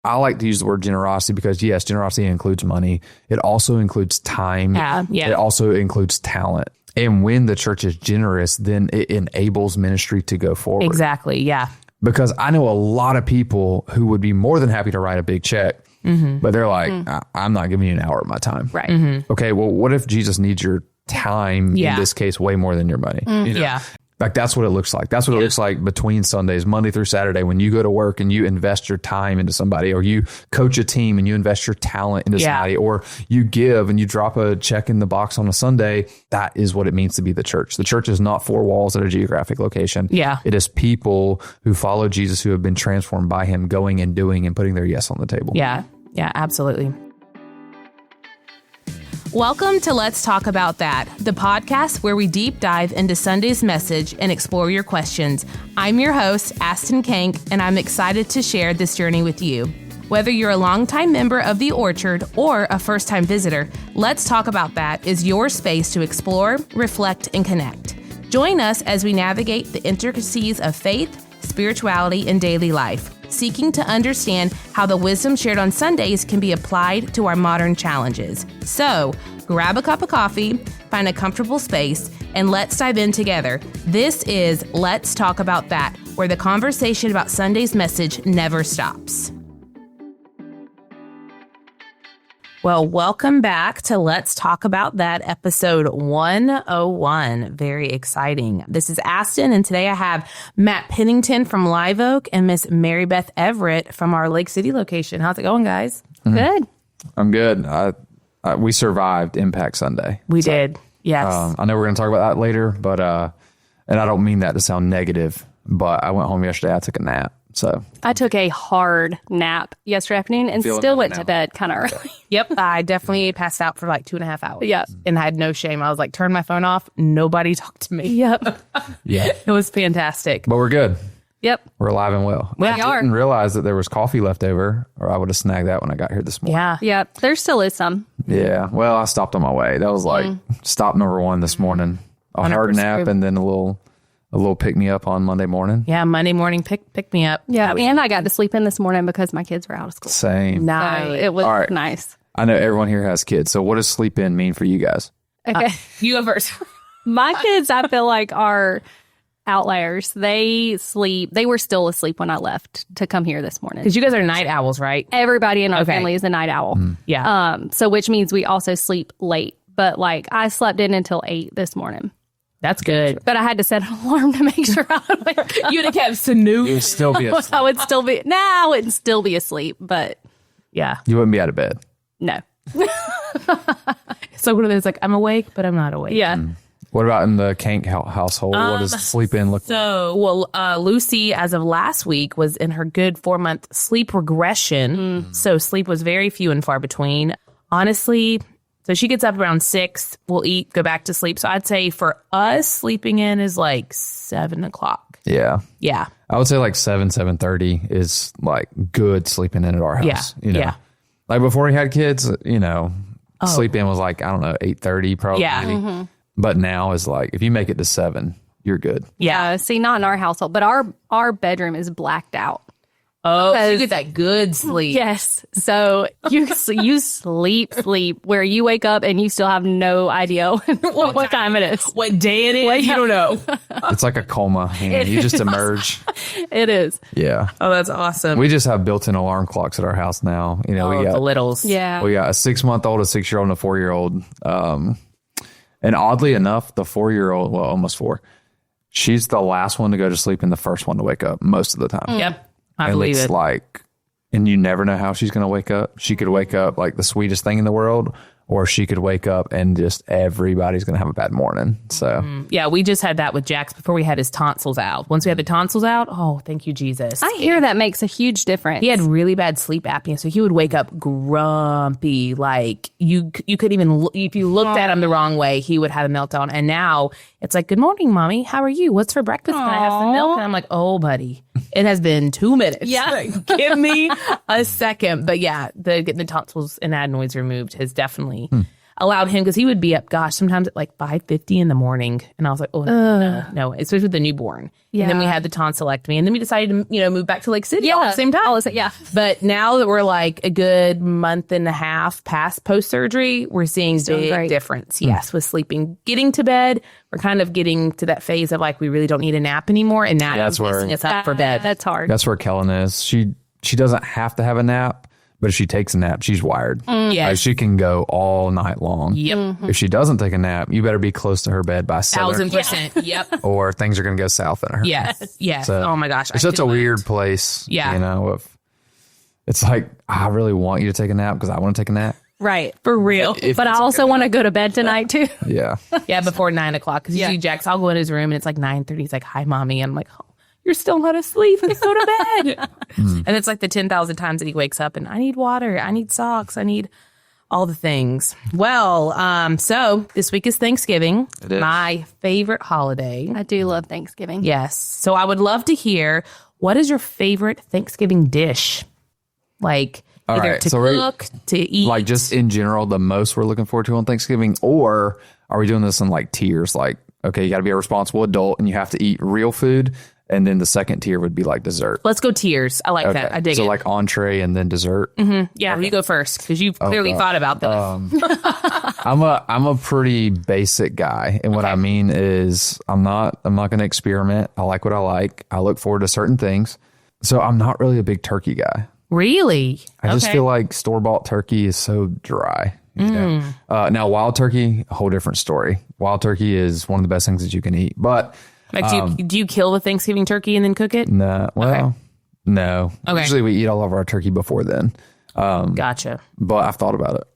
I like to use the word generosity because, yes, generosity includes money. It also includes time. Yeah. It also includes talent. And when the church is generous, then it enables ministry to go forward. Exactly. Yeah. Because I know a lot of people who would be more than happy to write a big check, but they're like, I'm not giving you an hour of my time. Right. Okay, well, what if Jesus needs your time, in this case, way more than your money? You know? Yeah. Like, that's what it looks like. That's what it looks like between Sundays, Monday through Saturday, when you go to work and you invest your time into somebody, or you coach a team and you invest your talent into somebody, or you give and you drop a check in the box on a Sunday. That is what it means to be the church. The church is not four walls at a geographic location. Yeah. It is people who follow Jesus, who have been transformed by him, going and doing and putting their yes on the table. Yeah. Yeah, absolutely. Welcome to Let's Talk About That, the podcast where we deep dive into Sunday's message and explore your questions. I'm your host, Astin Kahnk, and I'm excited to share this journey with you. Whether you're a longtime member of the Orchard or a first-time visitor, Let's Talk About That is your space to explore, reflect, and connect. Join us as we navigate the intricacies of faith, spirituality, and daily life, seeking to understand how the wisdom shared on Sundays can be applied to our modern challenges. So, grab a cup of coffee, find a comfortable space, and let's dive in together. This is Let's Talk About That, where the conversation about Sunday's message never stops. Well, welcome back to Let's Talk About That, episode 101. Very exciting. This is Astin, and today I have Matt Pennington from Live Oak and Miss Mary Beth Everett from our Lake City location. How's it going, guys? Good. I'm good. We survived Impact Sunday. We did. Yes. I know we're going to talk about that later, but and I don't mean that to sound negative, but I went home yesterday. I took a nap. So I took a hard nap yesterday afternoon and still went to bed kind of early. Yep. I definitely passed out for like 2.5 hours. Yeah. And I had no shame. I was like, turn my phone off. Nobody talked to me. Yep. yeah, It was fantastic. but we're good. Yep. We're alive and well. We I didn't realize that there was coffee left over, or I would have snagged that when I got here this morning. Yeah. Yep. There still is some. Yeah. Well, I stopped on my way. That was like stop number one this morning. A hard 100%. nap and then a little pick me up on Monday morning. Yeah. Monday morning, pick me up. Yeah. And I got to sleep in this morning because my kids were out of school. Same. Nice. So it was All right. nice. I know everyone here has kids. So what does sleep in mean for you guys? Okay. You go first. My kids, I feel like, are outliers. They were still asleep when I left to come here this morning. Because you guys are night owls, right? Everybody in our Okay. family is a night owl. Yeah. So which means we also sleep late. But like I slept in until 8 this morning. That's good. But I had to set an alarm to make sure I would wake up. You'd have kept snooze. You would still be asleep. I would still be I wouldn't still be asleep, but Yeah. You wouldn't be out of bed. no. So one of those like, I'm awake, but I'm not awake. Yeah. What about in the Kahnk household? What does sleep in look like? So, well, Lucy, as of last week, was in her good 4-month sleep regression. So sleep was very few and far between. Honestly, so she gets up around 6. We'll eat, go back to sleep. So I'd say for us, sleeping in is like 7 o'clock. Yeah. Yeah. I would say like 7:30 is like good sleeping in at our house. Yeah. You know? Yeah. Like before we had kids, sleep in was like, I don't know, 8:30 probably. Yeah. But now is like, if you make it to 7, you're good. Yeah. See, not in our household, but our bedroom is blacked out. Oh, so you get that good sleep. Yes. So you sleep where you wake up and you still have no idea what time it is. What day it is, you don't know. It's like a coma. You just emerge. It is. Yeah. Oh, that's awesome. We just have built-in alarm clocks at our house now. We the got littles. Yeah. we got a 6-month-old, a 6-year-old, and a 4-year-old. And oddly enough, the 4-year-old, well, almost 4, she's the last one to go to sleep and the first one to wake up most of the time. Yep. I And believe it's it. like, and you never know how she's going to wake up. She could wake up like the sweetest thing in the world, or she could wake up and just everybody's going to have a bad morning. So Yeah, we just had that with Jax before we had his tonsils out. Once we had the tonsils out, oh, thank you, Jesus. I hear that makes a huge difference. He had really bad sleep apnea, so he would wake up grumpy. Like you couldn't even if you looked at him the wrong way, he would have a meltdown. And now it's like, "Good morning, mommy. How are you? What's for breakfast? Can I have some milk?" And I'm like, "Oh, buddy, it has been 2 minutes. Yeah. Give me a second." But yeah, getting the tonsils and adenoids removed has definitely allowed him, because he would be up, sometimes at like 5:50 in the morning. And I was like, no, especially with the newborn. Yeah. And then we had the tonsillectomy. And then we decided to, move back to Lake City all at the same time. But now that we're like a good month and a half past post-surgery, we're seeing big difference. Yes, with sleeping. Getting to bed, we're kind of getting to that phase of like, we really don't need a nap anymore. And now that's where it's up for bed. That's hard. That's where Kellen is. She doesn't have to have a nap, but if she takes a nap, she's wired. Yes. Like, she can go all night long. Yep. Mm-hmm. If she doesn't take a nap, you better be close to her bed by 1,000%. Yep. Or things are going to go south in her. Yes. Yes. So, oh my gosh. It's such a weird place. Yeah. It's like, I really want you to take a nap because I want to take a nap. Right. For real. But I also want to go to bed tonight too. Yeah. Yeah. Before 9 o'clock. Because usually Jax, I'll go in his room and it's like 9:30. He's like, hi, mommy. And I'm like, oh, you're still not asleep. Let's go to bed. And it's like the 10,000 times that he wakes up and I need water. I need socks. I need all the things. Well, so this week is Thanksgiving. It is. My favorite holiday. I do love Thanksgiving. Yes. So I would love to hear, what is your favorite Thanksgiving dish? Like, all either right, to so cook, to eat. Like, just in general, the most we're looking forward to on Thanksgiving? Or are we doing this in like tiers? Like, okay, you got to be a responsible adult and you have to eat real food. And then the second tier would be like dessert. Let's go tiers. I like that. I dig it. So like entree and then dessert. Mm-hmm. Yeah, you go first because you've clearly thought about this. I'm a pretty basic guy, and what I mean is I'm not going to experiment. I like what I like. I look forward to certain things. So I'm not really a big turkey guy. Really? I just feel like store-bought turkey is so dry. You know? Now, wild turkey, a whole different story. Wild turkey is one of the best things that you can eat, but. Like, do you kill the Thanksgiving turkey and then cook it? No. Well, no. Okay. Usually we eat all of our turkey before then. Gotcha. But I've thought about it.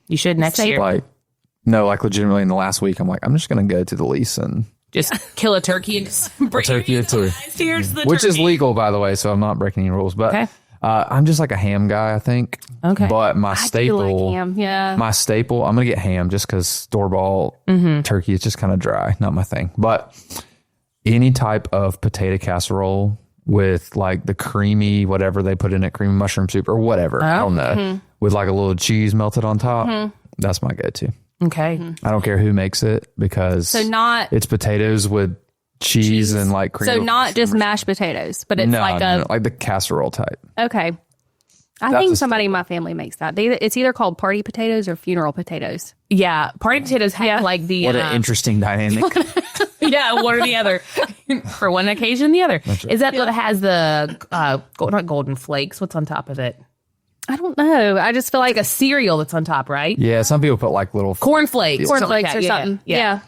You should next year. Like legitimately in the last week, I'm like, I'm just going to go to the lease and just kill a turkey and just bring turkey it to Here's the which turkey. is legal, by the way, so I'm not breaking any rules. But I'm just like a ham guy, I think. Okay. But my staple, I do like ham. Yeah. My staple, I'm going to get ham just because store-bought turkey is just kind of dry, not my thing. But any type of potato casserole with like the creamy, whatever they put in it, creamy mushroom soup or whatever, I don't know, with like a little cheese melted on top, that's my go-to. Okay. I don't care who makes it because it's potatoes with cheese and like cream. So not just mashed potatoes, but it's like the casserole type. Okay. I think somebody in my family makes that. It's either called party potatoes or funeral potatoes. Yeah. Party potatoes have like the... What an interesting dynamic. Yeah, one or the other. For one occasion, the other. Right. Is that what has the, not golden flakes? What's on top of it? I don't know. I just feel like a cereal that's on top, right? Yeah, some people put like little... cornflakes. Cornflakes or something. Yeah.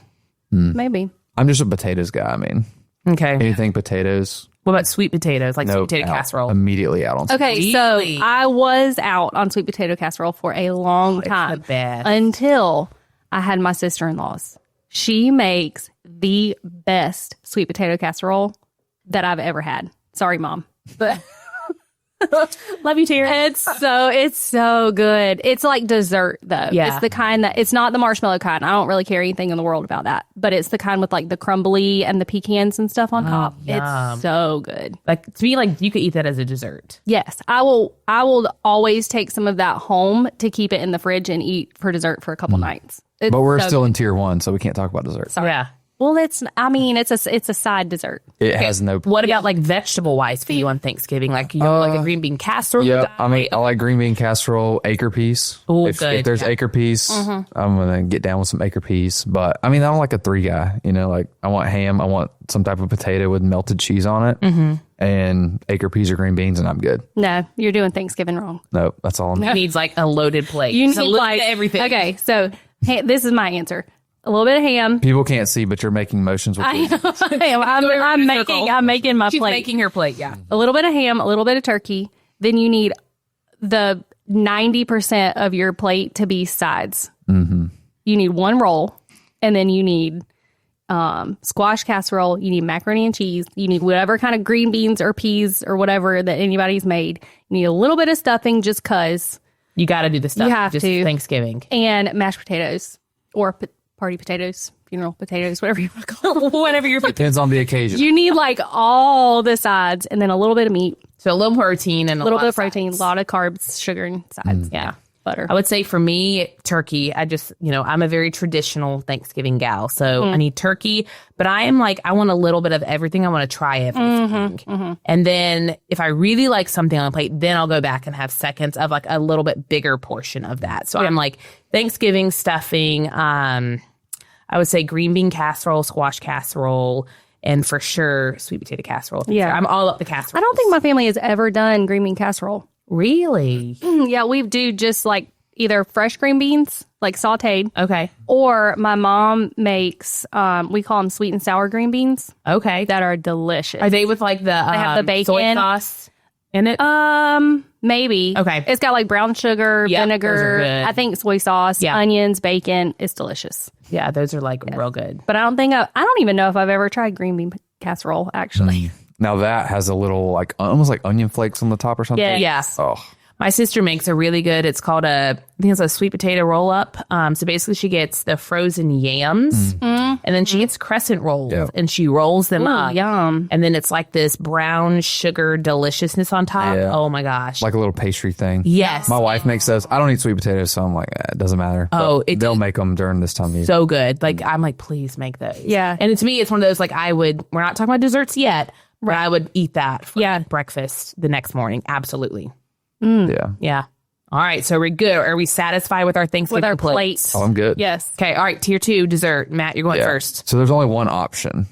Maybe. I'm just a potatoes guy, I mean. Okay. Anything potatoes... What about sweet potatoes, like sweet potato casserole? Immediately out on sweet Okay, so I was out on sweet potato casserole for a long time until I had my sister-in-law's. She makes the best sweet potato casserole that I've ever had. Sorry, Mom. But love you, Tara. It's so good. It's like dessert though. Yeah. It's the kind that it's not the marshmallow kind. I don't really care anything in the world about that. But it's the kind with like the crumbly and the pecans and stuff on top. Yum. It's so good. Like to me, like you could eat that as a dessert. Yes. I will always take some of that home to keep it in the fridge and eat for dessert for a couple nights. But we're still in tier 1, so we can't talk about dessert. Sorry. Yeah. Well, it's a side dessert. It has no... What about like vegetable wise for you on Thanksgiving? Like you like a green bean casserole? Yeah, I mean, I like green bean casserole, acre peas. Oh, if good. If there's acre peas, I'm going to get down with some acre peas. But I mean, I don't like a 3 guy, like I want ham, I want some type of potato with melted cheese on it, and acre peas or green beans, and I'm good. No, you're doing Thanksgiving wrong. No, that's all I'm It needs like a loaded plate. You need like everything. Okay, so this is my answer. A little bit of ham. People can't see, but you're making motions with I know. I'm making my She's plate. making her plate, yeah. A little bit of ham, a little bit of turkey. Then you need the 90% of your plate to be sides. You need one roll, and then you need squash casserole. You need macaroni and cheese. You need whatever kind of green beans or peas or whatever that anybody's made. You need a little bit of stuffing just because. You got to do the stuff. You have to. Thanksgiving. And mashed potatoes or party potatoes, funeral potatoes, whatever you want to call them. Whatever you're... Depends on the occasion. You need like all the sides and then a little bit of meat. So a little protein and a little bit of protein, a lot of carbs, sugar, and sides. Yeah. butter. I would say for me, turkey. I just, I'm a very traditional Thanksgiving gal. So I need turkey, but I am like, I want a little bit of everything. I want to try everything. And then if I really like something on the plate, then I'll go back and have seconds of like a little bit bigger portion of that. So I'm like Thanksgiving stuffing. I would say green bean casserole, squash casserole, and for sure sweet potato casserole. Yeah. I'm all up the casserole. I don't think my family has ever done green bean casserole. Really? Yeah, we do just like either fresh green beans, like sauteed. Okay. Or my mom makes, we call them sweet and sour green beans. Okay. That are delicious. Are they with like the, have the bacon. soy sauce in it? Maybe. Okay. It's got like brown sugar, Yep, vinegar, those are good. I think soy sauce, Yeah. onions, bacon. It's delicious. Yeah, those are like real good. But I don't even know if I've ever tried green bean casserole, actually. Now that has a little like almost like onion flakes on the top or something. Yeah. Yes. Oh, My sister makes a really good, it's called I think it's a sweet potato roll up. So basically she gets the frozen yams and then she gets crescent rolls and she rolls them up. Yum. And then it's like this brown sugar deliciousness on top. Yeah. Oh my gosh. like a little pastry thing. Yes. My wife makes those. I don't eat sweet potatoes, so I'm like, it doesn't matter. Oh, But they'll make them during this time of year. So good. Like I'm like, please make those. Yeah. And to me, it's one of those like we're not talking about desserts yet, but I would eat that for breakfast the next morning. Absolutely. Yeah. Yeah. All right. So we're good. Are we satisfied with our Thanksgiving With our plates? plates. Oh, I'm good. Yes. Okay. All right. Tier 2 dessert. Matt, you're going Yeah. first. So there's only one option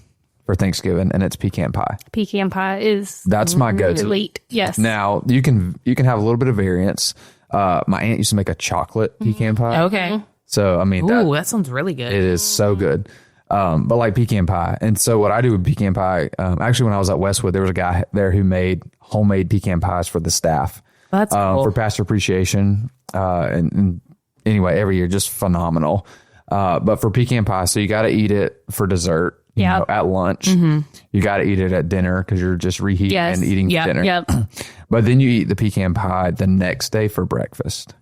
for Thanksgiving, and it's pecan pie. Pecan pie is That's my go-to. elite. Yes. Now you can have a little bit of variance. My aunt used to make a chocolate pecan pie. Okay. So I mean, Ooh, that sounds really good. it is so good. But like pecan pie. And so what I do with pecan pie, actually when I was at Westwood, there was a guy there who made homemade pecan pies for the staff. That's cool. For pastor appreciation. And anyway, every year, just phenomenal. But for pecan pie, so you got to eat it for dessert. You know, at lunch. You got to eat it at dinner because you're just reheating and eating dinner. Yep. But then you eat the pecan pie the next day for breakfast.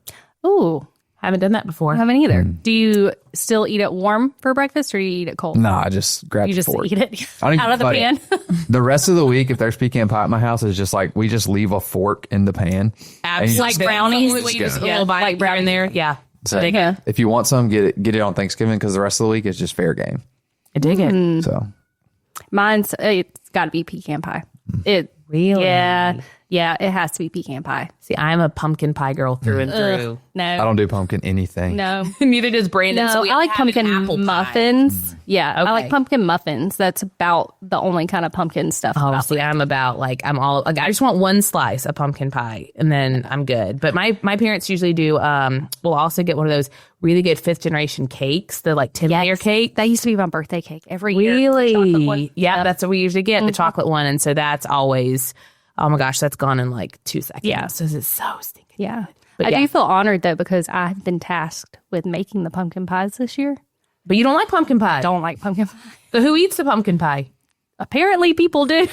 Ooh. Haven't done that before. I haven't either. Do you still eat it warm for breakfast or you eat it cold? No, I just grab You the just fork. eat it I don't even out of the fight pan? it. The rest of the week, if there's pecan pie at my house, it's just like we just leave a fork in the pan. Absolutely. Like brownies? Just a Yeah, little bite like here and there. Yeah. So I dig it. if you want some, get it on Thanksgiving because the rest of the week is just fair game. I dig it. So It's got to be pecan pie. It Really? Yeah, it has to be pecan pie. See, I'm a pumpkin pie girl through and through. No. I don't do pumpkin anything. No. Neither does Brandon. No, So we I like have an pumpkin apple pie. muffins. Yeah, I Okay. like pumpkin muffins. That's about the only kind of pumpkin stuff. Oh, about see, I'm about like I just want one slice of pumpkin pie and then I'm good. But my parents usually do. We'll also get one of those really good 5th generation cakes, the like 10-layer cake. That used to be my birthday cake every year. Really? One. Yeah, that's what we usually get, the chocolate one, and so that's always. Oh my gosh, that's gone in like 2 seconds. Yeah. So it's so stinking. Yeah. But I yeah. do feel honored though because I've been tasked with making the pumpkin pies this year. But you don't like pumpkin pie. Don't like pumpkin pie. So who eats the pumpkin pie? Apparently people do.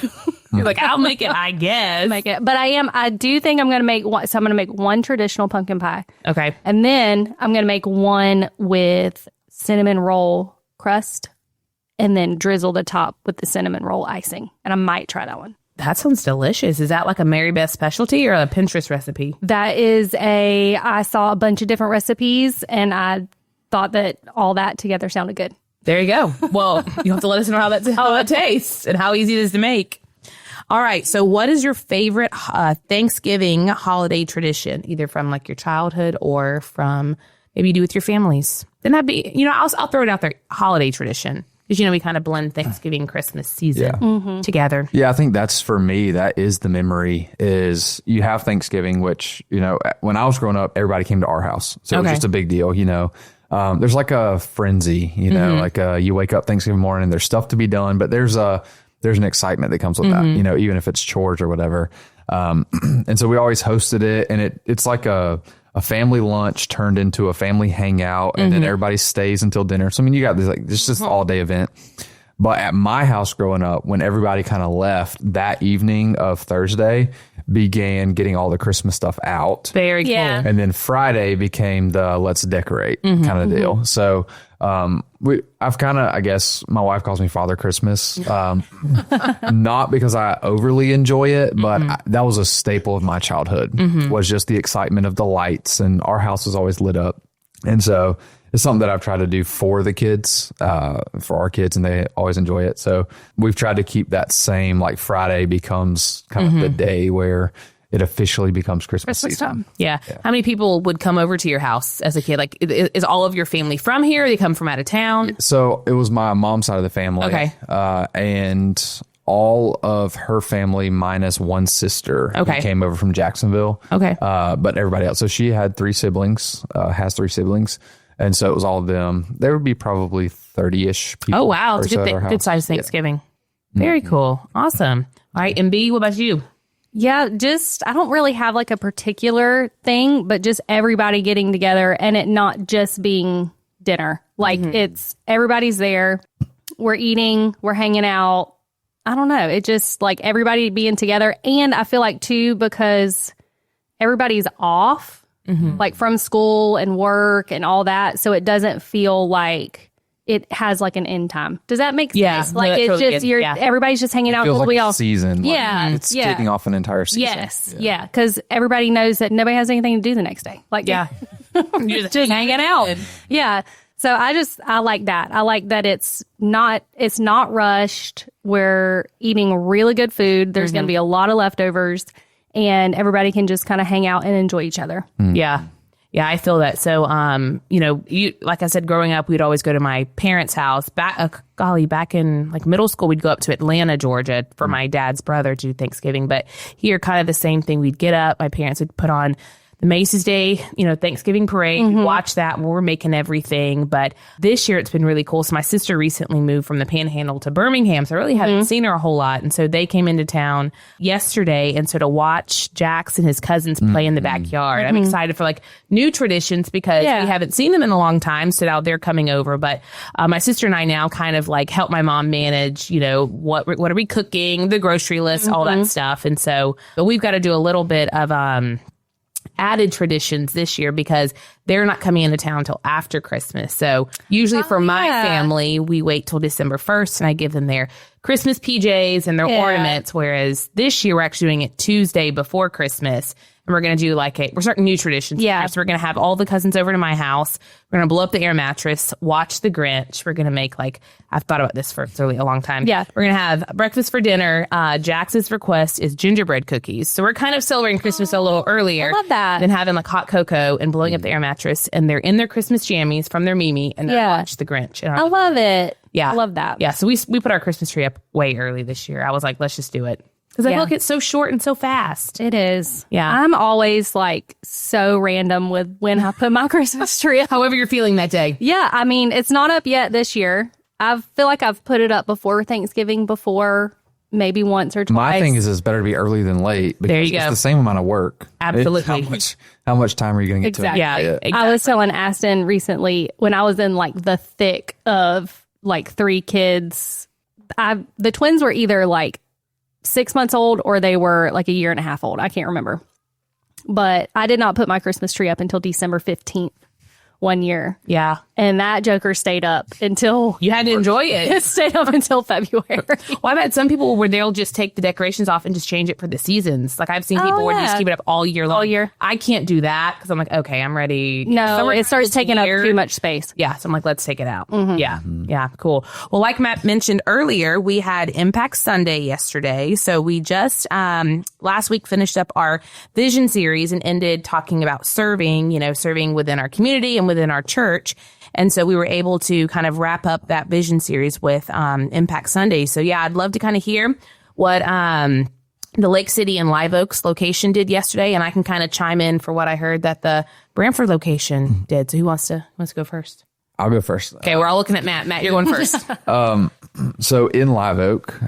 You're like, I'll make it, I guess. Make it. But I do think I'm going to make one. So I'm going to make one traditional pumpkin pie. Okay. And then I'm going to make one with cinnamon roll crust and then drizzle the top with the cinnamon roll icing. And I might try that one. That sounds delicious. Is that like a Mary Beth specialty or a Pinterest recipe? That is I saw a bunch of different recipes and I thought that all that together sounded good. There you go. Well, you have to let us know how that tastes and how easy it is to make. All right. So what is your favorite Thanksgiving holiday tradition, either from like your childhood or from maybe you do with your families? Then that'd be, I'll throw it out there. Holiday tradition. Because, we kind of blend Thanksgiving, Christmas season together. Yeah, I think that's for me, that is the memory is you have Thanksgiving, which, when I was growing up, everybody came to our house. So it was just a big deal, There's like a frenzy, like you wake up Thanksgiving morning, there's stuff to be done, but there's an excitement that comes with that, even if it's chores or whatever. And so we always hosted it, and it's like a family lunch turned into a family hangout, and then everybody stays until dinner. So I mean, you got this all day event. But at my house growing up, when everybody kind of left, that evening of Thursday began getting all the Christmas stuff out. Very cool. And then Friday became the let's decorate kind of deal. So I've kind of, I guess my wife calls me Father Christmas, not because I overly enjoy it, but that was a staple of my childhood, was just the excitement of the lights, and our house was always lit up. And so it's something that I've tried to do for the kids, for our kids, and they always enjoy it. So we've tried to keep that same, like Friday becomes kind of the day where it officially becomes Christmas season. time. Yeah. How many people would come over to your house as a kid? Like, is all of your family from here? Or they come from out of town? So it was my mom's side of the family. Okay. And all of her family minus one sister who came over from Jacksonville. Okay. But everybody else. So she had 3 siblings, has 3 siblings. And so it was all of them. There would be probably 30-ish people. Oh, wow. It's a good size Thanksgiving. Very cool. Awesome. All right. And B, what about you? Yeah, I don't really have like a particular thing, but just everybody getting together and it not just being dinner. Like it's everybody's there. We're eating, we're hanging out. I don't know. It just like everybody being together. And I feel like too, because everybody's off, like from school and work and all that. So it doesn't feel like it has like an end time. Does that make sense? Yeah, Like no, it's totally just, good. everybody's just hanging out. Feels like we a all season. Yeah. Like it's kicking off an entire season. Yes. Yeah. Because everybody knows that nobody has anything to do the next day. Like, You're just hanging out. Yeah. So I like that. I like that it's not rushed. We're eating really good food. There's going to be a lot of leftovers and everybody can just kind of hang out and enjoy each other. Yeah. Yeah, I feel that. So, like I said, growing up, we'd always go to my parents' house. Back in like middle school, we'd go up to Atlanta, Georgia for my dad's brother to do Thanksgiving. But here, kind of the same thing. We'd get up. My parents would put on the Macy's Day, Thanksgiving parade, watch that when we're making everything. But this year it's been really cool. So my sister recently moved from the Panhandle to Birmingham. So I really haven't seen her a whole lot. And so they came into town yesterday. And so to watch Jax and his cousins play in the backyard, I'm excited for like new traditions because we haven't seen them in a long time. So now they're coming over. But my sister and I now kind of like help my mom manage, what are we cooking, the grocery list, all that stuff. And so, but we've got to do a little bit of, added traditions this year because they're not coming into town until after Christmas. So usually for my family, we wait till December 1st and I give them their Christmas PJs and their ornaments. Whereas this year we're actually doing it Tuesday before Christmas. And we're going to do we're starting new traditions. Yeah. So we're going to have all the cousins over to my house. We're going to blow up the air mattress, watch The Grinch. We're going to make I've thought about this for really a long time. Yeah. We're going to have breakfast for dinner. Jax's request is gingerbread cookies. So we're kind of celebrating Christmas a little earlier. I love that. Than having like hot cocoa and blowing up the air mattress. And they're in their Christmas jammies from their Mimi and they watch The Grinch. And I love it. Yeah. I love that. Yeah. So we put our Christmas tree up way early this year. I was like, let's just do it. Because I feel like it's so short and so fast. It is. Yeah. I'm always like so random with when I put my Christmas tree up. However you're feeling that day. Yeah. I mean, it's not up yet this year. I feel like I've put it up before Thanksgiving maybe once or twice. My thing is it's better to be early than late. Because there you go. It's the same amount of work. Absolutely. How much time are you going to get exactly. to it? Yeah. Exactly. I was telling Astin recently when I was in like the thick of like 3 kids, the twins were either like 6 months old or they were like a year and a half old. I can't remember. But I did not put my Christmas tree up until December 15th one year. Yeah. And that joker stayed up until... You had to enjoy it. It stayed up until February. Well, I've had some people where they'll just take the decorations off and just change it for the seasons. Like I've seen people where they just keep it up all year long. All year. I can't do that because I'm like, okay, I'm ready. No, it starts taking up too much space. Yeah. So I'm like, let's take it out. Yeah. Yeah. Cool. Well, like Matt mentioned earlier, we had Impact Sunday yesterday. So we just last week finished up our vision series and ended talking about serving within our community and within our church. And so we were able to kind of wrap up that vision series with Impact Sunday. So yeah, I'd love to kind of hear what the Lake City and Live Oaks location did yesterday, and I can kind of chime in for what I heard that the Brantford location did. So who wants to go first? I'll go first. Okay, we're all looking at Matt. Matt, you're going first. So in Live Oak,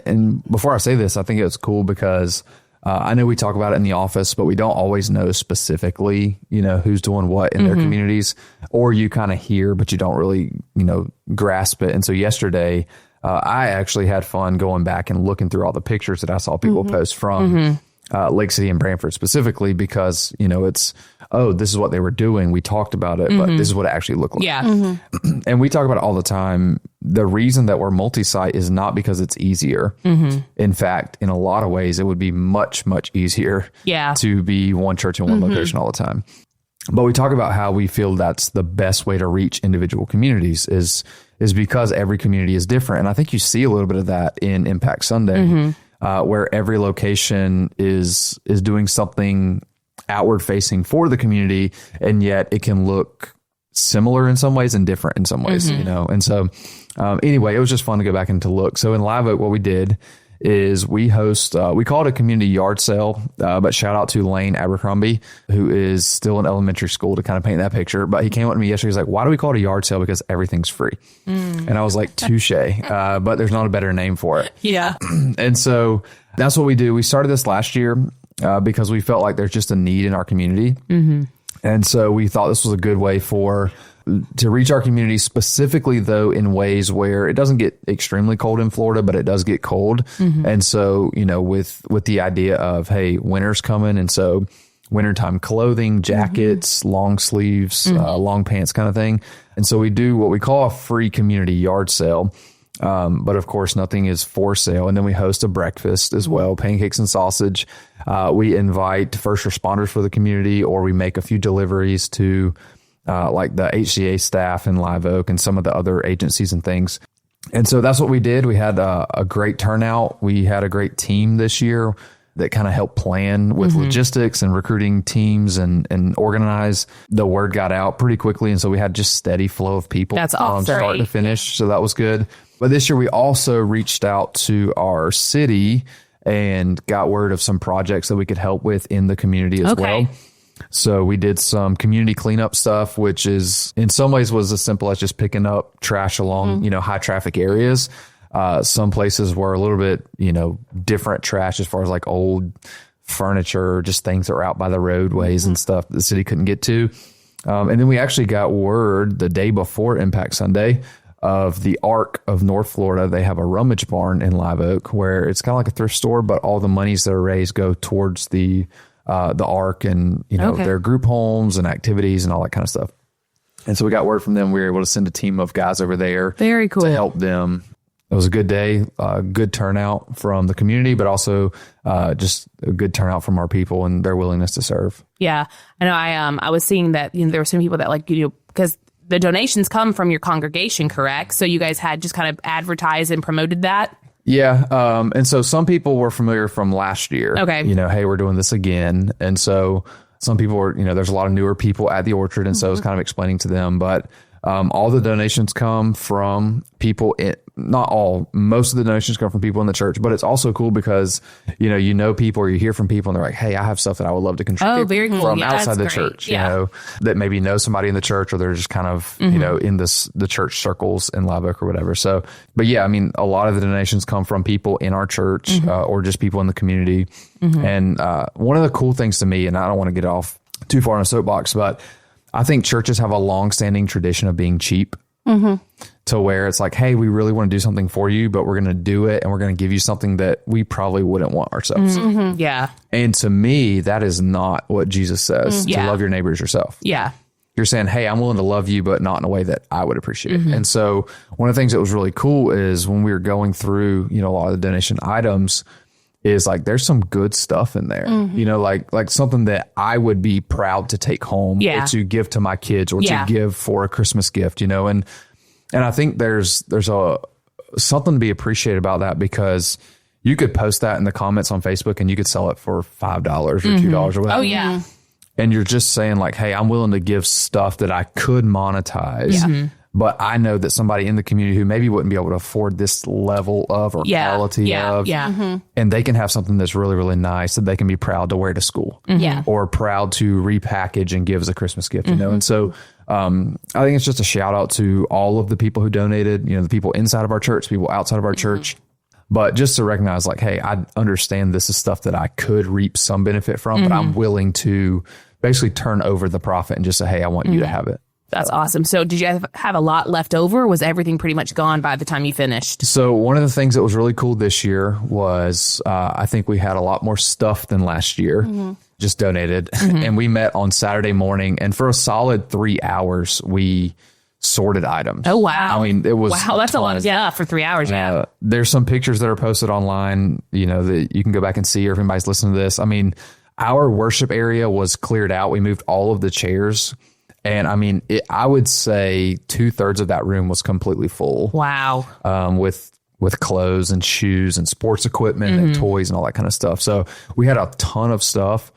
and before I say this, I think it's cool because I know we talk about it in the office, but we don't always know specifically, who's doing what in their communities, or you kind of hear, but you don't really, grasp it. And so yesterday, I actually had fun going back and looking through all the pictures that I saw people post from Lake City and Brantford specifically, because, it's, this is what they were doing. We talked about it, but this is what it actually looked like. Yeah. And we talk about it all the time. The reason that we're multi-site is not because it's easier. In fact, in a lot of ways, it would be much, much easier to be one church in one location all the time. But we talk about how we feel that's the best way to reach individual communities is because every community is different. And I think you see a little bit of that in Impact Sunday, where every location is doing something outward facing for the community, and yet it can look similar in some ways and different in some ways, And so anyway, it was just fun to go back and to look. So in Live Oak, what we did is we host, we call it a community yard sale, but shout out to Lane Abercrombie, who is still in elementary school, to kind of paint that picture. But he came up to me yesterday. He's like, why do we call it a yard sale? Because everything's free. And I was like, touche, but there's not a better name for it. Yeah. And so that's what we do. We started this last year because we felt like there's just a need in our community. And so we thought this was a good way to reach our community, specifically, though, in ways where it doesn't get extremely cold in Florida, but it does get cold. And so, with the idea of, hey, winter's coming. And so wintertime clothing, jackets, long sleeves, long pants kind of thing. And so we do what we call a free community yard sale. But of course, nothing is for sale. And then we host a breakfast as well, pancakes and sausage. We invite first responders for the community, or we make a few deliveries to like the HCA staff in Live Oak and some of the other agencies and things. And so that's what we did. We had a great turnout. We had a great team this year that kind of helped plan with logistics and recruiting teams and organize. The word got out pretty quickly. And so we had just steady flow of people. That's awesome. Start to finish. So that was good. But this year we also reached out to our city and got word of some projects that we could help with in the community as well. So we did some community cleanup stuff, which is in some ways was as simple as just picking up trash along, high traffic areas. Some places were a little bit, different trash as far as like old furniture, just things that were out by the roadways and stuff the city couldn't get to. And then we actually got word the day before Impact Sunday of the Ark of North Florida. They have a rummage barn in Live Oak where it's kind of like a thrift store, but all the monies that are raised go towards the Ark and, their group homes and activities and all that kind of stuff. And so we got word from them. We were able to send a team of guys over there. Very cool. To help them. It was a good day, good turnout from the community, but also just a good turnout from our people and their willingness to serve. Yeah. I know I was seeing that, there were some people that because the donations come from your congregation, correct? So you guys had just kind of advertised and promoted that? Yeah. And so some people were familiar from last year. Okay. Hey, we're doing this again. And so some people were, there's a lot of newer people at the Orchard. And so I was kind of explaining to them, but all the donations come from people not all, most of the donations come from people in the church, but it's also cool because, people or you hear from people and they're like, hey, I have stuff that I would love to contribute very cool. from outside the church, that maybe know somebody in the church or they're just kind of, in the church circles in Live Oak or whatever. So, but yeah, a lot of the donations come from people in our church or just people in the community. And one of the cool things to me, and I don't want to get off too far on a soapbox, but I think churches have a long-standing tradition of being cheap. To where it's like, hey, we really want to do something for you, but we're going to do it and we're going to give you something that we probably wouldn't want ourselves. Yeah. And to me, that is not what Jesus says, to love your neighbor as yourself. Yeah. You're saying, hey, I'm willing to love you, but not in a way that I would appreciate. And so one of the things that was really cool is when we were going through, a lot of the donation items is like, there's some good stuff in there, like something that I would be proud to take home or to give to my kids or to give for a Christmas gift, and I think there's something to be appreciated about that, because you could post that in the comments on Facebook and you could sell it for $5 or $2 or whatever. Oh yeah. And you're just saying like, hey, I'm willing to give stuff that I could monetize, but I know that somebody in the community who maybe wouldn't be able to afford this level of or quality of, and they can have something that's really, really nice that they can be proud to wear to school, or proud to repackage and give as a Christmas gift, And so I think it's just a shout out to all of the people who donated, the people inside of our church, people outside of our church, but just to recognize like, hey, I understand this is stuff that I could reap some benefit from, but I'm willing to basically turn over the profit and just say, hey, I want you to have it. That's awesome. So did you have a lot left over, or was everything pretty much gone by the time you finished? So one of the things that was really cool this year was I think we had a lot more stuff than last year. Just donated. And we met on Saturday morning, and for a solid 3 hours, we sorted items. Oh, wow. I mean, it was that's a lot. Yeah, for 3 hours. Yeah. There's some pictures that are posted online, that you can go back and see, or if anybody's listening to this. I mean, our worship area was cleared out. We moved all of the chairs. And I mean, I would say 2/3 of that room was completely full. Wow. With clothes and shoes and sports equipment and toys and all that kind of stuff. So we had a ton of stuff.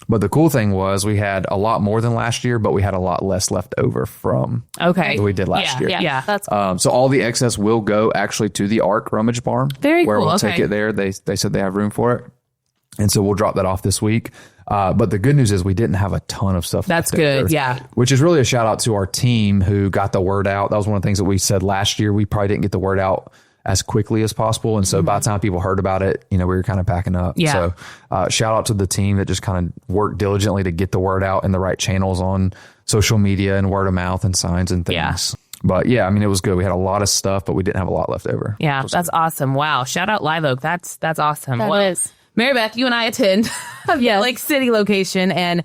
But the cool thing was we had a lot more than last year, but we had a lot less left over from what we did last year. Yeah. That's cool. So all the excess will go actually to the Ark Rummage Barn. Very where cool. we'll take it there. They said they have room for it. And so we'll drop that off this week. But the good news is we didn't have a ton of stuff. That's good. Yeah. Which is really a shout out to our team who got the word out. That was one of the things that we said last year. We probably didn't get the word out as quickly as possible. And so by the time people heard about it, we were kind of packing up. Yeah. So shout out to the team that just kind of worked diligently to get the word out in the right channels on social media and word of mouth and signs and things. Yeah. But yeah, I mean, it was good. We had a lot of stuff, but we didn't have a lot left over. Yeah, that's awesome. Wow. Shout out Live Oak. That's awesome. That is. Mary Beth, you and I attend Lake City location, and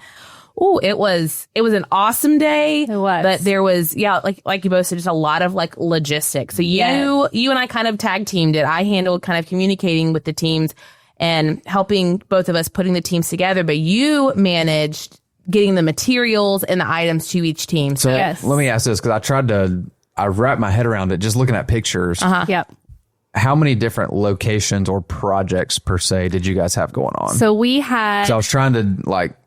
it was an awesome day. It was. But there was, like you both said, just a lot of logistics. So you and I kind of tag teamed it. I handled kind of communicating with the teams and helping both of us putting the teams together, but you managed getting the materials and the items to each team. So let me ask this, because I wrapped my head around it just looking at pictures. Yep. How many different locations or projects per se did you guys have going on? So we had... So I was trying to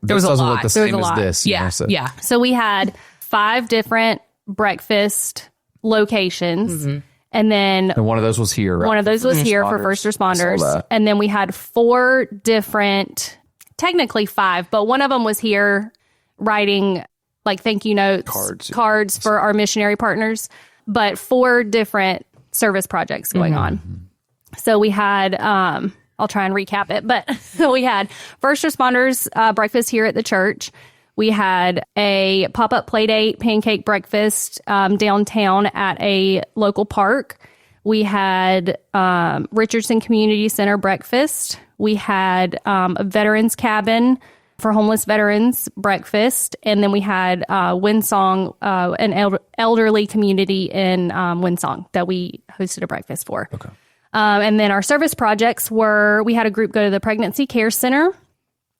this doesn't look the same as this. Yeah. So we had 5 different breakfast locations. And then... And one of those was here, right? One of those was here for first responders. And then we had 4 different... Technically 5, but one of them was here writing thank you notes, cards for our missionary partners. But 4 different service projects going on. So we had, I'll try and recap it, but we had first responders breakfast here at the church. We had a pop-up play date pancake breakfast downtown at a local park. We had Richardson Community Center breakfast. We had a veterans cabin for homeless veterans breakfast. And then we had Windsong, an elderly community in Windsong that we hosted a breakfast for. Okay. And then our service projects we had a group go to the Pregnancy Care Center,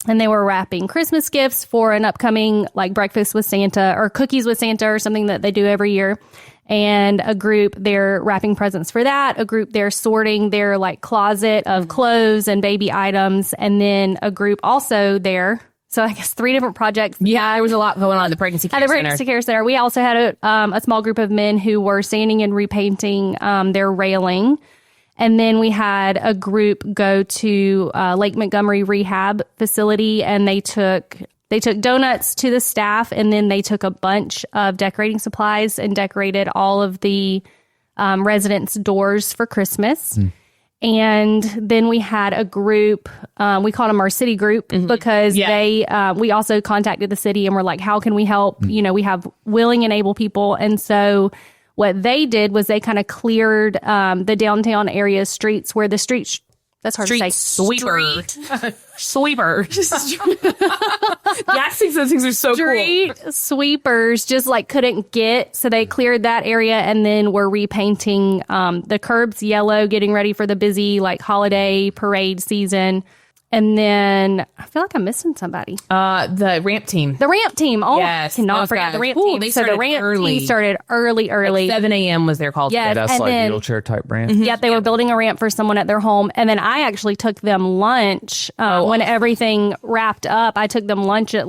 and they were wrapping Christmas gifts for an upcoming breakfast with Santa or cookies with Santa or something that they do every year. And a group, they're wrapping presents for that. A group, they're sorting their closet of clothes and baby items. And then a group also there. So I guess 3 different projects. Yeah, there was a lot going on at the Pregnancy Care Center. At the Pregnancy Care Center. We also had a small group of men who were sanding and repainting their railing. And then we had a group go to Lake Montgomery Rehab Facility, and they took donuts to the staff, and then they took a bunch of decorating supplies and decorated all of the residents' doors for Christmas. And then we had a group, we called them our city group, because we also contacted the city and were like, how can we help? We have willing and able people. And so what they did was they kind of cleared the downtown area streets where the streets, that's hard to say. Sweepers. Yeah, I think those things are so cool. Sweepers just couldn't get, so they cleared that area, and then we're repainting the curbs yellow, getting ready for the busy holiday parade season. And then I feel like I'm missing somebody. The ramp team. The ramp team. Oh, yes, I cannot forget the ramp team. So the ramp team started early. 7 a.m. was their call. Yes, that's wheelchair type ramp. Yeah, they were building a ramp for someone at their home. And then I actually took them lunch when everything wrapped up. I took them lunch at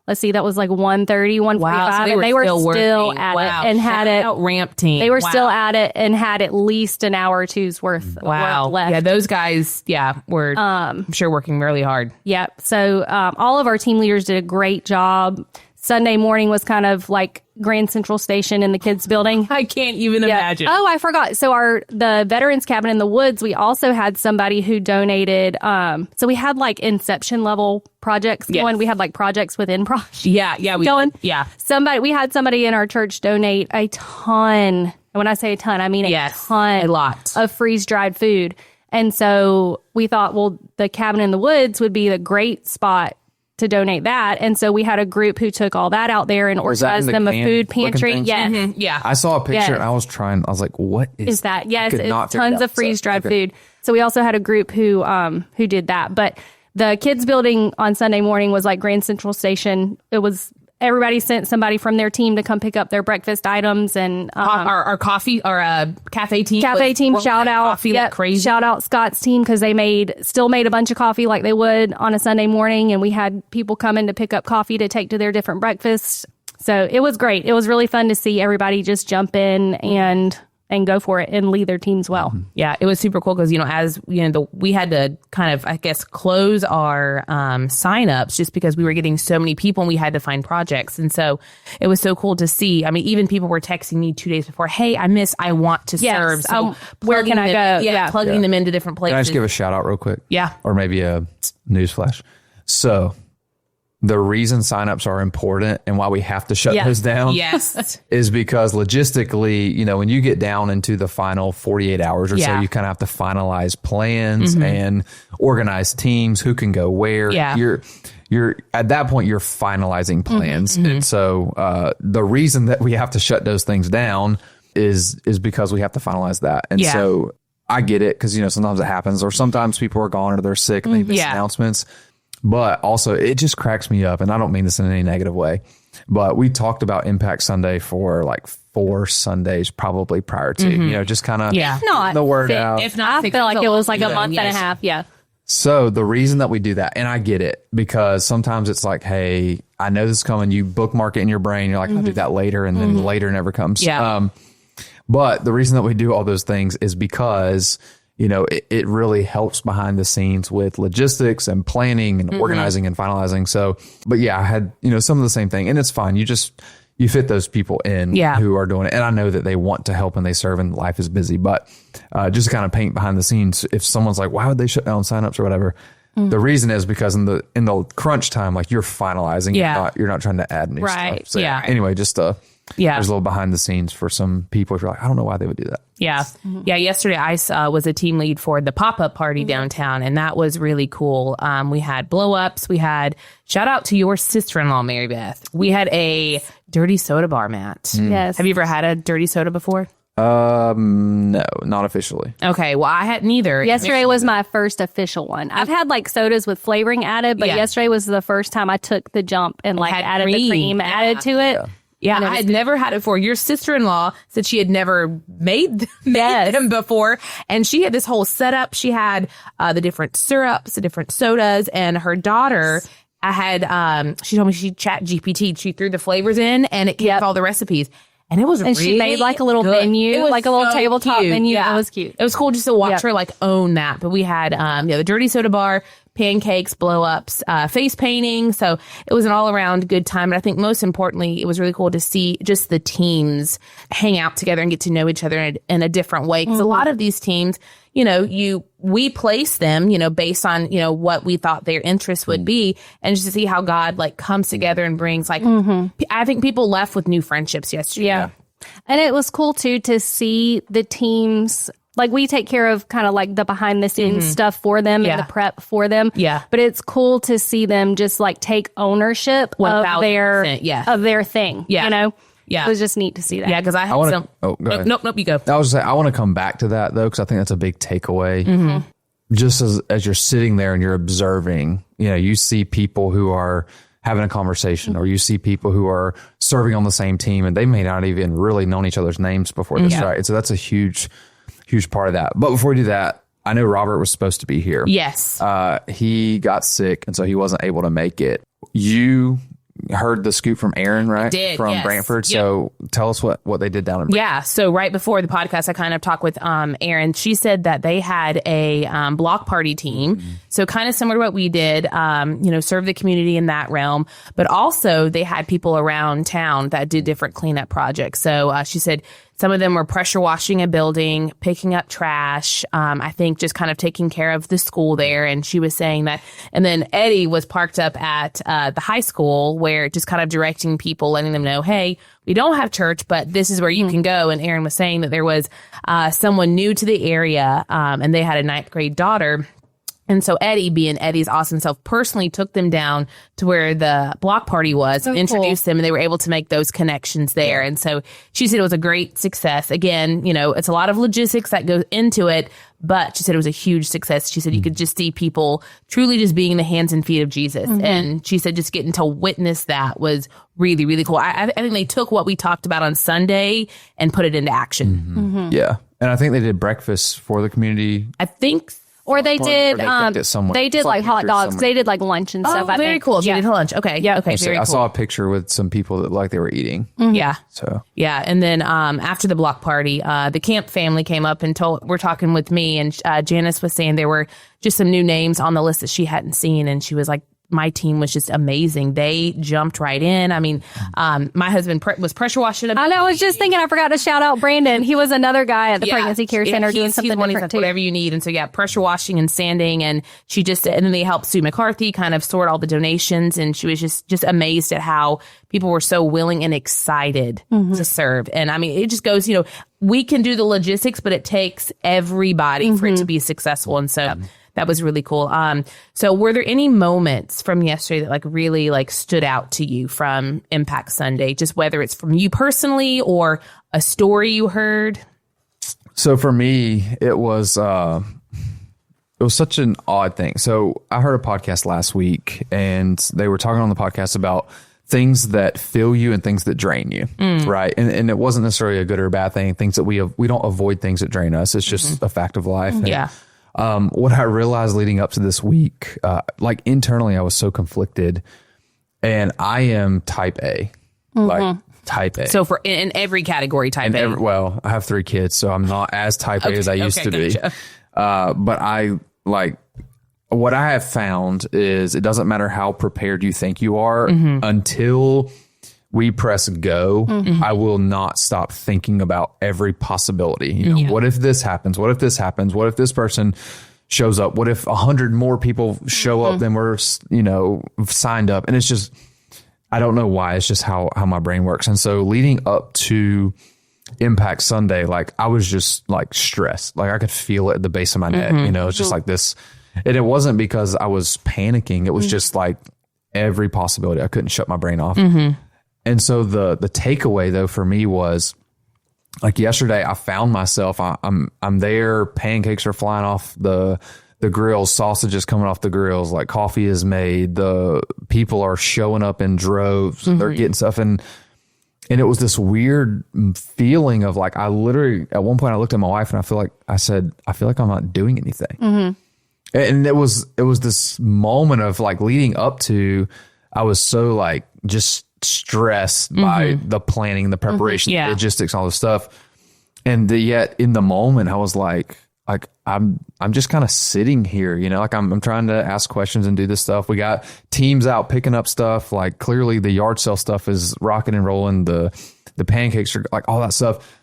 let's see, that was 1:30, 1:45. Wow, so and they were still at it and had it. Ramp team. They were still at it and had at least an hour or two's worth left. Yeah, those guys, were I'm sure working really hard. Yeah. So all of our team leaders did a great job Sunday morning was kind of like Grand Central Station in the kids building. I can't even imagine. Oh, I forgot. So the Veterans Cabin in the Woods, we also had somebody who donated. So we had like Inception level projects going. We had like projects within projects. Yeah. Going. Yeah. We had somebody in our church donate a ton. And when I say a ton, I mean a lot of freeze-dried food. And so we thought, well, the Cabin in the Woods would be a great spot to donate that. And so we had a group who took all that out there and organized them a food pantry. Yes. Mm-hmm. Yeah. I saw a picture and I was like, what is that? Yes. It's tons of freeze-dried food. So we also had a group who did that. But the kids building on Sunday morning was like Grand Central Station. It was everybody sent somebody from their team to come pick up their breakfast items, and our coffee, our cafe team. Shout out coffee like crazy. Shout out Scott's team, because they still made a bunch of coffee like they would on a Sunday morning, and we had people come in to pick up coffee to take to their different breakfasts. So it was great. It was really fun to see everybody just jump in and go for it and lead their teams well. Yeah, it was super cool because, we had to kind of, I guess, close our signups just because we were getting so many people and we had to find projects. And so it was so cool to see. I mean, even people were texting me 2 days before, hey, I want to serve. So where can I go? Yeah, plugging them into different places. Can I just give a shout out real quick? Yeah. Or maybe a news flash. So the reason signups are important and why we have to shut those down is because logistically, when you get down into the final 48 hours or so, you kind of have to finalize plans and organize teams, who can go where. Yeah. You're at that point, you're finalizing plans. And so the reason that we have to shut those things down is because we have to finalize that. And so I get it, because, sometimes it happens, or sometimes people are gone or they're sick and they miss announcements. But also, it just cracks me up, and I don't mean this in any negative way, but we talked about Impact Sunday for like 4 Sundays probably prior to, just kind of the word out. If not, I feel like it was like a month and a half. Yeah. So the reason that we do that, and I get it, because sometimes it's like, hey, I know this is coming. You bookmark it in your brain. You're like, I'll do that later, and then later never comes. Yeah. But the reason that we do all those things is because it really helps behind the scenes with logistics and planning and organizing and finalizing. So, but I had, some of the same thing, and it's fine. You fit those people in who are doing it. And I know that they want to help and they serve and life is busy, but just to kind of paint behind the scenes, if someone's like, why would they shut down signups or whatever? The reason is because in the crunch time, like, you're finalizing, you're not trying to add new stuff. So anyway, just there's a little behind the scenes for some people. If you're like, I don't know why they would do that. Yeah. Yeah. Yesterday I was a team lead for the pop-up party downtown, and that was really cool. We had blow-ups. We had, shout out to your sister-in-law, Mary Beth. We had a dirty soda bar, Matt. Yes. Have you ever had a dirty soda before? No, not officially. Okay. Well, I hadn't either. Yesterday was my first official one. I've had like sodas with flavoring added, but yesterday was the first time I took the jump and like added the cream added to it. Yeah, I had never had it before. Your sister-in-law said she had never made them before. And she had this whole setup. She had the different syrups, the different sodas, and her daughter she told me she chat GPT. She threw the flavors in and it gave all the recipes. And it was really she made like a little menu, like a little tabletop menu. Yeah. It was cute. It was cool just to watch her like own that. But we had the dirty soda bar, pancakes, blow-ups, face painting. So it was an all-around good time. And I think most importantly, it was really cool to see just the teams hang out together and get to know each other in a different way. Because a lot of these teams, we place them, based on, what we thought their interests would be. And just to see how God like comes together and brings like, I think people left with new friendships yesterday. Yeah. And it was cool too to see the teams. Like, we take care of kind of like the behind the scenes stuff for them and the prep for them. Yeah. But it's cool to see them just like take ownership of their thing. Yeah. Yeah. It was just neat to see that. Yeah. Because I had some. Oh, go ahead. Nope, you go. I was just saying, I want to come back to that though, because I think that's a big takeaway. Just as you're sitting there and you're observing, you see people who are having a conversation, or you see people who are serving on the same team and they may not even really known each other's names before this, right? So that's a huge part of that. But before we do that, I know Robert was supposed to be here. Yes. He got sick, and so he wasn't able to make it. You heard the scoop from Erin, right? From yes. Brantford. Yep. So tell us what they did down in Brantford. Yeah. So right before the podcast, I kind of talked with Erin. She said that they had a block party team. Mm-hmm. So kind of similar to what we did, serve the community in that realm. But also they had people around town that did different cleanup projects. So she said some of them were pressure washing a building, picking up trash, I think just kind of taking care of the school there. And she was saying that. And then Eddie was parked up at the high school where just kind of directing people, letting them know, hey, we don't have church, but this is where you can go. And Erin was saying that there was someone new to the area and they had a 9th grade daughter. And so Eddie, being Eddie's awesome self, personally took them down to where the block party was, introduced them, and they were able to make those connections there. And so she said it was a great success. Again, it's a lot of logistics that goes into it, but she said it was a huge success. She said you could just see people truly just being the hands and feet of Jesus. Mm-hmm. And she said just getting to witness that was really, really cool. I think they took what we talked about on Sunday and put it into action. Mm-hmm. Mm-hmm. Yeah. And I think they did breakfast for the community. I think Or they did, they did like hot dogs. They did like lunch and stuff. Oh, very cool. They did lunch. Okay. Yeah. Okay. I saw a picture with some people that like they were eating. Mm-hmm. Yeah. So. Yeah. And then after the block party, the Camp family came up and we're talking with me, and Janice was saying there were just some new names on the list that she hadn't seen. And she was like, my team was just amazing. They jumped right in. I mean, my husband was pressure washing. I know. I was just thinking, I forgot to shout out Brandon. He was another guy at the pregnancy care center doing something different too. Whatever you need. And so, pressure washing and sanding. And and then they helped Sue McCarthy kind of sort all the donations. And she was just amazed at how people were so willing and excited to serve. And I mean, it just goes, we can do the logistics, but it takes everybody for it to be successful. And so that was really cool. So were there any moments from yesterday that really stood out to you from Impact Sunday, just whether it's from you personally or a story you heard? So for me, it was such an odd thing. So I heard a podcast last week, and they were talking on the podcast about things that fill you and things that drain you, right? And it wasn't necessarily a good or bad thing. Things that we don't avoid things that drain us. It's just a fact of life. Yeah. And, what I realized leading up to this week, internally, I was so conflicted, and I am type A, type A. So in every category, type A. I have 3 kids, so I'm not as type A as I used to be. But what I have found is it doesn't matter how prepared you think you are until we press go. I will not stop thinking about every possibility. What if this happens? What if this happens? What if this person shows up? What if 100 more people show up than were, signed up? And it's just, I don't know why. It's just how my brain works. And so leading up to Impact Sunday, I was just stressed. I could feel it at the base of my neck. It's just like this. And it wasn't because I was panicking. It was just every possibility. I couldn't shut my brain off. And so the takeaway though for me was yesterday I found myself, I'm there, pancakes are flying off the grills, sausages coming off the grills, coffee is made, the people are showing up in droves, they're getting stuff, and it was this weird feeling of I literally at one point I looked at my wife and I feel like I'm not doing anything. And it was this moment of leading up to, I was so just stressed by the planning, the preparation, the logistics, all this stuff. And yet in the moment I was I'm just kind of sitting here, I'm trying to ask questions and do this stuff. We got teams out picking up stuff. Clearly the yard sale stuff is rocking and rolling. The pancakes are all that stuff.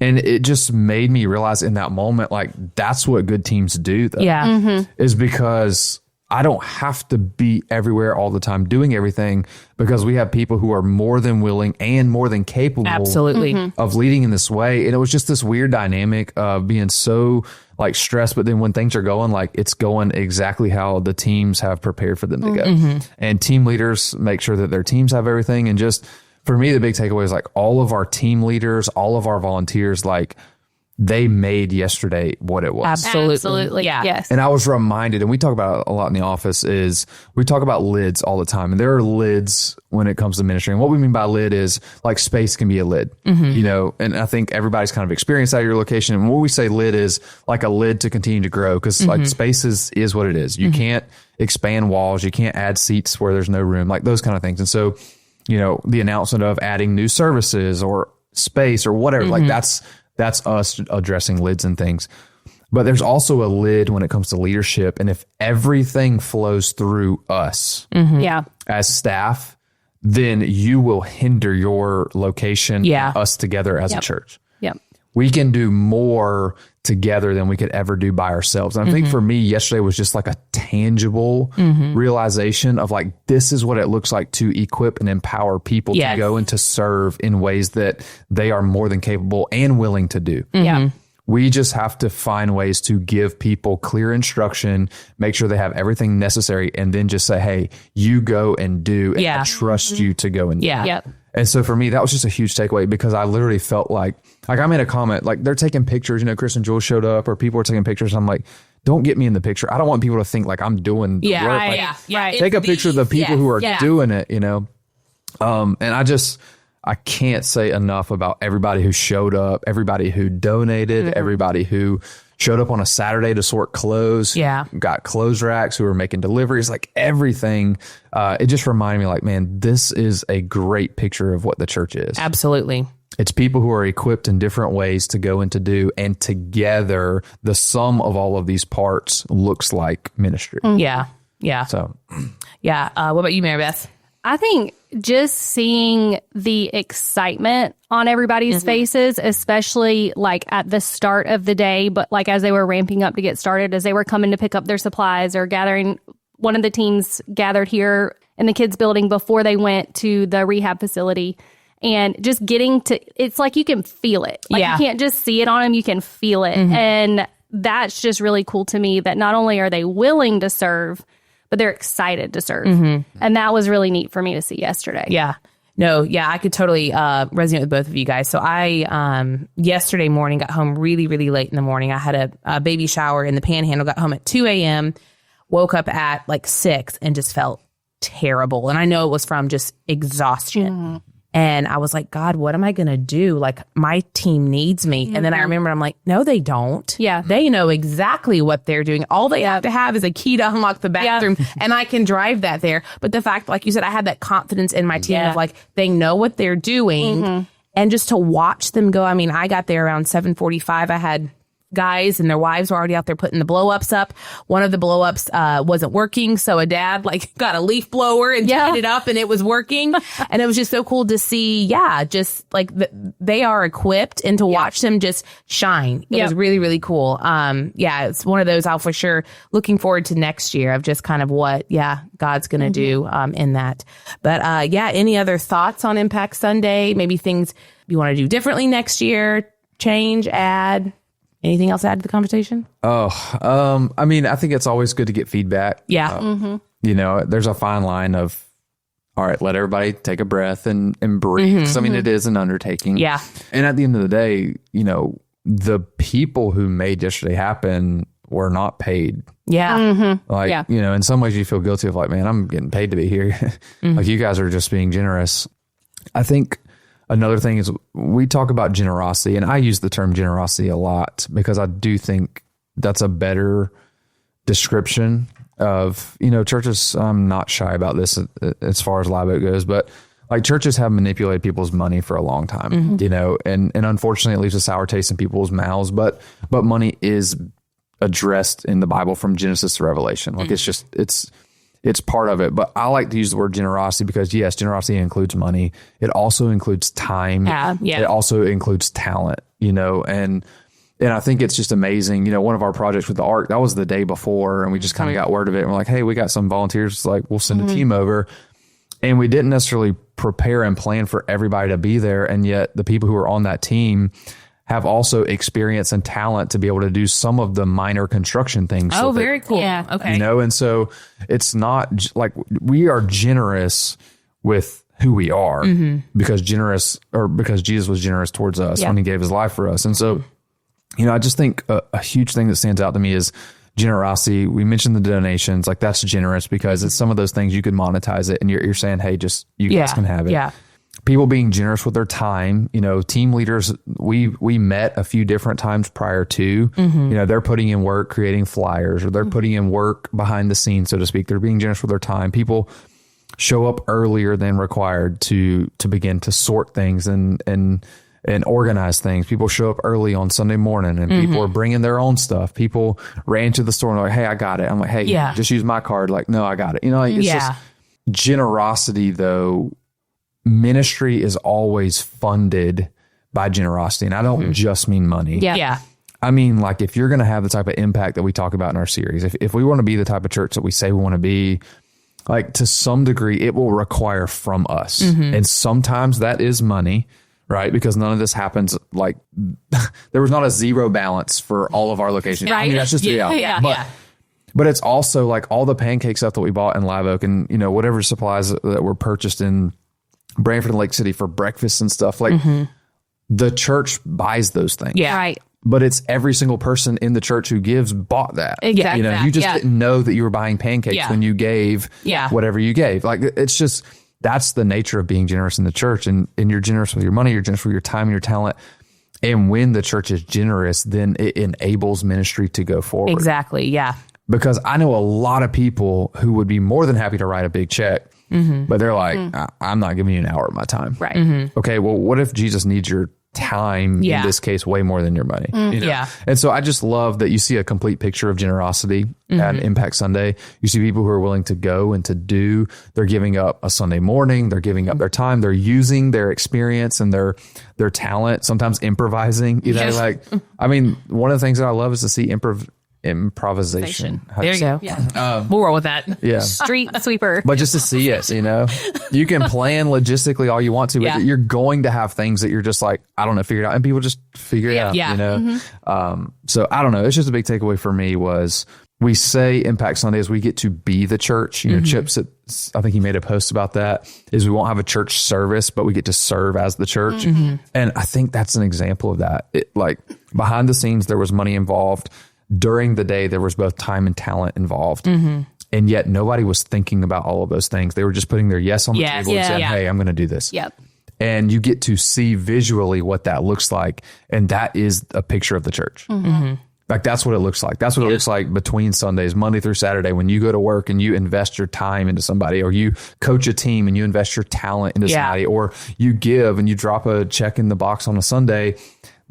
And it just made me realize in that moment, that's what good teams do, though. Yeah. Is because I don't have to be everywhere all the time doing everything, because we have people who are more than willing and more than capable of leading in this way. And it was just this weird dynamic of being so stressed, but then when things are going, it's going exactly how the teams have prepared for them to go. And team leaders make sure that their teams have everything. And just for me, the big takeaway is all of our team leaders, all of our volunteers, they made yesterday what it was. Absolutely. Yeah. Yes. And I was reminded, and we talk about it a lot in the office, is we talk about lids all the time. And there are lids when it comes to ministry. And what we mean by lid is space can be a lid, and I think everybody's kind of experienced that at your location. And when we say lid is a lid to continue to grow, because space is what it is. You can't expand walls. You can't add seats where there's no room, those kind of things. And so the announcement of adding new services or space or whatever. Like that's us addressing lids and things. But there's also a lid when it comes to leadership. And if everything flows through us as staff, then you will hinder your location, and us together as a church. Yep. We can do more together than we could ever do by ourselves. And I think for me, yesterday was just like a tangible realization of like, this is what it looks like to equip and empower people to go and to serve in ways that they are more than capable and willing to do. Yeah. We just have to find ways to give people clear instruction, make sure they have everything necessary, and then just say, hey, you go and do, and I trust you to go and do. Yep. And so for me, that was just a huge takeaway because I literally felt like I made a comment, like they're taking pictures, Chris and Jules showed up or people are taking pictures. I'm like, don't get me in the picture. I don't want people to think like I'm doing the work. Right. Take a picture of the people who are doing it, and I can't say enough about everybody who showed up, everybody who donated, everybody who showed up on a Saturday to sort clothes, got clothes racks, who were making deliveries, like everything. It just reminded me like, man, this is a great picture of what the church is. Absolutely. It's people who are equipped in different ways to go and to do, and together the sum of all of these parts looks like ministry. Yeah. So, what about you, Mary Beth? I think just seeing the excitement on everybody's faces, especially like at the start of the day, but like as they were ramping up to get started, as they were coming to pick up their supplies or gathering, one of the teams gathered here in the kids building before they went to the rehab facility, and just getting to, it's like you can feel it. Like you can't just see it on them, you can feel it. And that's just really cool to me that not only are they willing to serve, but they're excited to serve. And that was really neat for me to see yesterday. Yeah. No, I could totally resonate with both of you guys. So I, yesterday morning, got home really, really late in the morning. I had a baby shower in the Panhandle, got home at 2 a.m., woke up at like 6 and just felt terrible. And I know it was from just exhaustion. And I was like, God, what am I going to do? Like, my team needs me. And then I remember, I'm like, no, they don't. Yeah. They know exactly what they're doing. All they have to have is a key to unlock the bathroom, and I can drive that there. But the fact, like you said, I had that confidence in my team of like, they know what they're doing. And just to watch them go. I mean, I got there around 7:45. I had guys and their wives were already out there putting the blow ups up. One of the blow ups wasn't working, so a dad like got a leaf blower and tied it up, and it was working. And it was just so cool to see, just like they are equipped, and to watch them just shine. It was really, really cool. It's one of those I'll for sure looking forward to next year of just kind of what God's gonna do in that. But any other thoughts on Impact Sunday? Maybe things you want to do differently next year, change, add? Anything else to add to the conversation? I mean, I think it's always good to get feedback. Yeah. There's a fine line of, all right, let everybody take a breath and breathe. 'Cause, I mean, it is an undertaking. Yeah. And at the end of the day, the people who made yesterday happen were not paid. Yeah. Like, in some ways you feel guilty of like, man, I'm getting paid to be here. Like, you guys are just being generous. I think another thing is we talk about generosity, and I use the term generosity a lot because I do think that's a better description of, churches. I'm not shy about this as far as Live Oak goes, but like churches have manipulated people's money for a long time, and unfortunately it leaves a sour taste in people's mouths, but money is addressed in the Bible from Genesis to Revelation. Like it's part of it. But I like to use the word generosity because, yes, generosity includes money. It also includes time. It also includes talent, and I think it's just amazing. One of our projects with the Ark, that was the day before, and we just kind of got word of it. And we're like, hey, we got some volunteers. Like, we'll send a team over. And we didn't necessarily prepare and plan for everybody to be there. And yet the people who are on that team have also experience and talent to be able to do some of the minor construction things. Oh, very cool. Yeah. Okay. And so it's not like we are generous with who we are because Jesus was generous towards us when he gave his life for us. And so, I just think a huge thing that stands out to me is generosity. We mentioned the donations, like that's generous because it's some of those things you could monetize it and you're saying, hey, just you guys can have it. Yeah. People being generous with their time, team leaders, we met a few different times prior to, they're putting in work, creating flyers, or they're putting in work behind the scenes, so to speak. They're being generous with their time. People show up earlier than required to begin to sort things and organize things. People show up early on Sunday morning, and people are bringing their own stuff. People ran to the store and like, hey, I got it. I'm like, hey, just use my card. Like, no, I got it. It's just generosity, though. Ministry is always funded by generosity. And I don't just mean money. Yeah. I mean, like, if you're going to have the type of impact that we talk about in our series, if we want to be the type of church that we say we want to be, like, to some degree, it will require from us. And sometimes that is money, right? Because none of this happens, like, there was not a zero balance for all of our locations. Right. I mean, that's just reality. But it's also like all the pancake stuff that we bought in Live Oak and, whatever supplies that were purchased in Branford and Lake City for breakfast and stuff, like, the church buys those things. Yeah. Right. But it's every single person in the church who gives bought that. Exactly. You just didn't know that you were buying pancakes when you gave whatever you gave. Like, it's just, that's the nature of being generous in the church. And you're generous with your money, you're generous with your time and your talent. And when the church is generous, then it enables ministry to go forward. Exactly. Yeah. Because I know a lot of people who would be more than happy to write a big check, but they're like, I'm not giving you an hour of my time. Right. Okay, well, what if Jesus needs your time, in this case, way more than your money? Yeah. And so I just love that you see a complete picture of generosity at Impact Sunday. You see people who are willing to go and to do. They're giving up a Sunday morning. They're giving up their time. They're using their experience and their talent, sometimes improvising. Like, I mean, one of the things that I love is to see improvisation. There you go. Yeah. We'll roll with that. Yeah. Street sweeper. But just to see it, you can plan logistically all you want to, but you're going to have things that you're just like, I don't know, figure it out. And people just figure it out, So I don't know. It's just a big takeaway for me was we say Impact Sundays, we get to be the church. Chip, I think he made a post about that, is we won't have a church service, but we get to serve as the church. And I think that's an example of that. Like, behind the scenes, there was money involved. During the day, there was both time and talent involved. And yet nobody was thinking about all of those things. They were just putting their yes on the table and saying, hey, I'm going to do this. Yep. And you get to see visually what that looks like. And that is a picture of the church. Like, that's what it looks like. That's what it looks like between Sundays, Monday through Saturday, when you go to work and you invest your time into somebody, or you coach a team and you invest your talent into somebody, or you give and you drop a check in the box on a Sunday.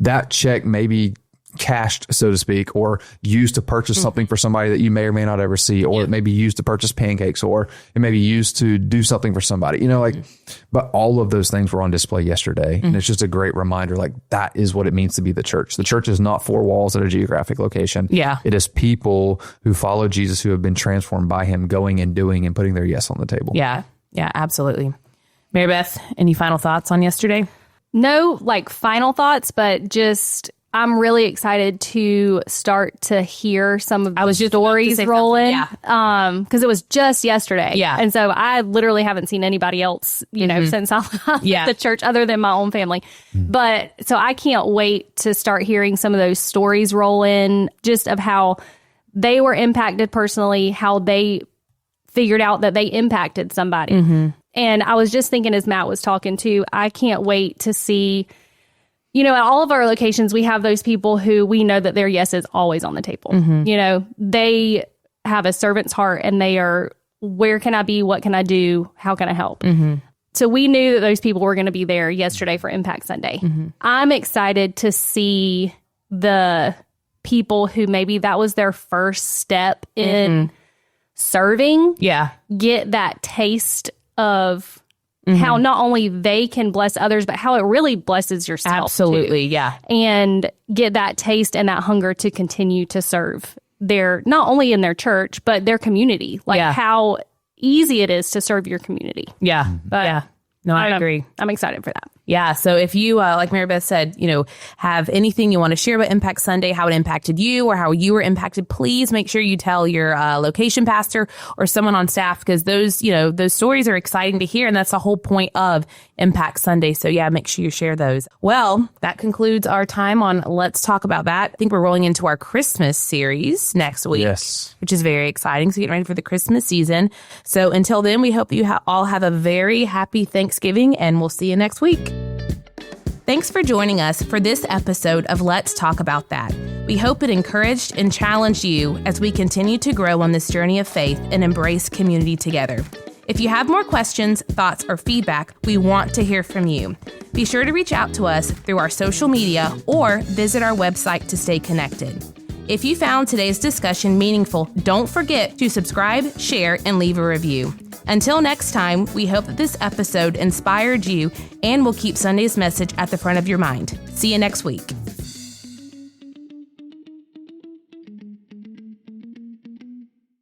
That check may be cashed, so to speak, or used to purchase something for somebody that you may or may not ever see, or it may be used to purchase pancakes, or it may be used to do something for somebody, but all of those things were on display yesterday. And it's just a great reminder, like, that is what it means to be the church. The church is not four walls at a geographic location. Yeah. It is people who follow Jesus, who have been transformed by him, going and doing and putting their yes on the table. Yeah. Yeah, absolutely. Mary Beth, any final thoughts on yesterday? No, like, final thoughts, but just, I'm really excited to start to hear some of the stories roll in. Because it was just yesterday. Yeah. And so I literally haven't seen anybody else, since I left the church, other than my own family. But so I can't wait to start hearing some of those stories roll in, just of how they were impacted personally, how they figured out that they impacted somebody. And I was just thinking, as Matt was talking too, I can't wait to see, at all of our locations, we have those people who we know that their yes is always on the table. They have a servant's heart, and they are, where can I be? What can I do? How can I help? So we knew that those people were going to be there yesterday for Impact Sunday. I'm excited to see the people who maybe that was their first step in serving. Get that taste of how not only they can bless others, but how it really blesses yourself. Absolutely, too. And get that taste and that hunger to continue to serve not only in their church, but their community. Like, how easy it is to serve your community. But No, I agree. I'm excited for that. Yeah. So if you, like Mary Beth said, have anything you want to share about Impact Sunday, how it impacted you or how you were impacted, please make sure you tell your location pastor or someone on staff, because those stories are exciting to hear. And that's the whole point of Impact Sunday. So yeah, make sure you share those. Well, that concludes our time on Let's Talk About That. I think we're rolling into our Christmas series next week. Yes. Which is very exciting. So getting ready for the Christmas season. So until then, we hope you all have a very happy Thanksgiving, and we'll see you next week. Thanks for joining us for this episode of Let's Talk About That. We hope it encouraged and challenged you as we continue to grow on this journey of faith and embrace community together. If you have more questions, thoughts, or feedback, we want to hear from you. Be sure to reach out to us through our social media or visit our website to stay connected. If you found today's discussion meaningful, don't forget to subscribe, share, and leave a review. Until next time, we hope that this episode inspired you and will keep Sunday's message at the front of your mind. See you next week.